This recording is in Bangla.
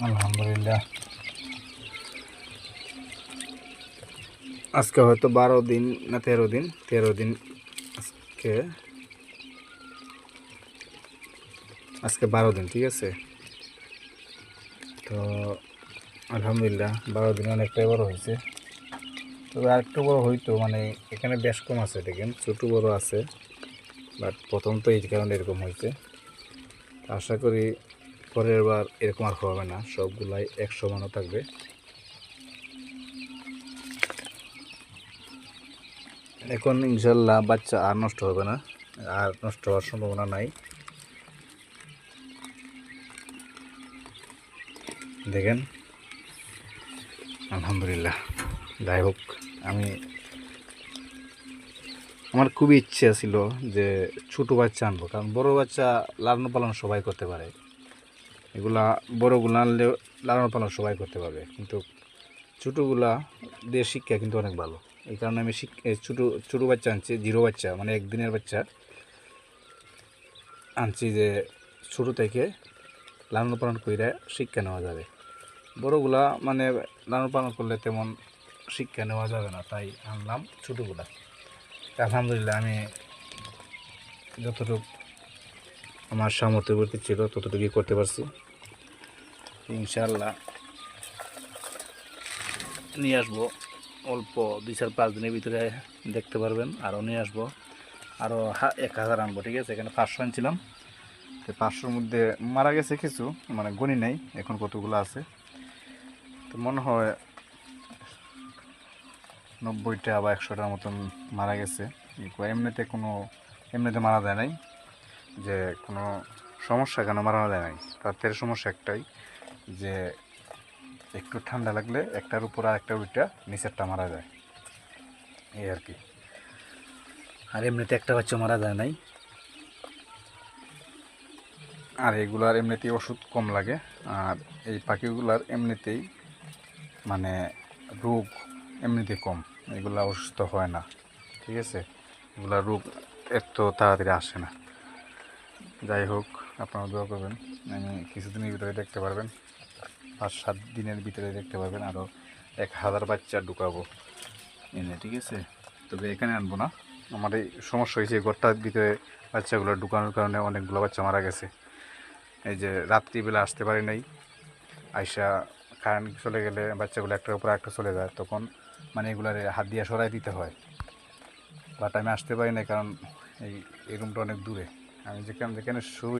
আলহামদুলিল্লাহ, আজকে হয়তো 12 দিন না 13 দিন, 13 দিন। আজকে আজকে 12 দিন, ঠিক আছে। তো আলহামদুলিল্লাহ 12 দিন অনেকটাই বড় হয়েছে। তবে আরেকটু বড় হইতো, মানে এখানে বেশ কম আছে, দেখেন ছোটো বড় আছে, বাট প্রথম তো এই কারণে এরকম হয়েছে। আশা করি পরের বার এরকম আর হবে না, সবগুলাই 100 থাকবে। এখন ইনশাল্লাহ বাচ্চা আর নষ্ট হবে না, আর নষ্ট হওয়ার সম্ভাবনা নাই। দেখেন আলহামদুলিল্লাহ। যাই হোক, আমার খুবই ইচ্ছে ছিল যে ছোটো বাচ্চা আনবো, কারণ বড় বাচ্চা লালন পালন সবাই করতে পারে, এগুলা বড়গুলো আনলেও লালন পালন সবাই করতে পারবে, কিন্তু ছোটোগুলা দিয়ে শিক্ষা কিন্তু অনেক ভালো। এই কারণে আমি ছোটো ছোটো বাচ্চা আনছি, জিরো বাচ্চা, মানে একদিনের বাচ্চা আনছি, যে ছোটো থেকে লালন পালন করে শিক্ষা নেওয়া যাবে। বড়গুলা মানে লালন পালন করলে তেমন শিক্ষা নেওয়া যাবে না, তাই আনলাম ছোটোগুলা। আলহামদুলিল্লাহ, আমি যতটুকু আমার সামর্থ্যবর্তী ছিল ততটুকুই করতে পারছি। ইনশাআল্লাহ নিয়ে আসবো, অল্প 2-4-5 দিনের ভিতরে দেখতে পারবেন। আরও নিয়ে আসবো, আরও 1000 আনবো, ঠিক আছে। এখানে 500 আনছিলাম, তো 500-র মধ্যে মারা গেছে কিছু, মানে গণি নাই এখন কতগুলো আছে। তো মনে হয় 90টা বা 100টার মতন মারা গেছে। এমনিতে মারা যায় নাই, যে কোনো সমস্যা কেন মারা যায় নাই, তার সমস্যা একটাই, যে একটু ঠান্ডা লাগলে একটার উপর আর একটা উইটা নিচেরটা মারা যায়, এই আর কি। আর এমনিতে একটা বাচ্চা মারা যায় নাই। আর এগুলার এমনিতেই ওষুধ কম লাগে, আর এই পাখিগুলার এমনিতেই মানে রোগ এমনিতেই কম, এগুলা অসুস্থ হয় না, ঠিক আছে। এগুলা রোগ এত তাড়াতাড়ি আসে না। যাই হোক, আপনারা দোয়া করবেন, আমি কিছুদিনের ভিতরে দেখতে পারবেন, 5-7 দিনের ভিতরে দেখতে পারবেন আরও 1000 বাচ্চা ঢুকাবো এনে, ঠিক আছে। তবে এখানে আনবো না, আমার এই সমস্যা হয়েছে ঘরটার ভিতরে বাচ্চাগুলো ঢুকানোর কারণে অনেকগুলো বাচ্চা মারা গেছে। এই যে রাত্রিবেলা আসতে পারি নাই, আইসা কারেন্ট চলে গেলে বাচ্চাগুলো একটার উপর একটা চলে যায়, তখন মানে এগুলার হাত দিয়ে সরাই দিতে হয়। বাট আমি আসতে পারি না, কারণ এই রুমটা অনেক দূরে। আমি যেখানে শুই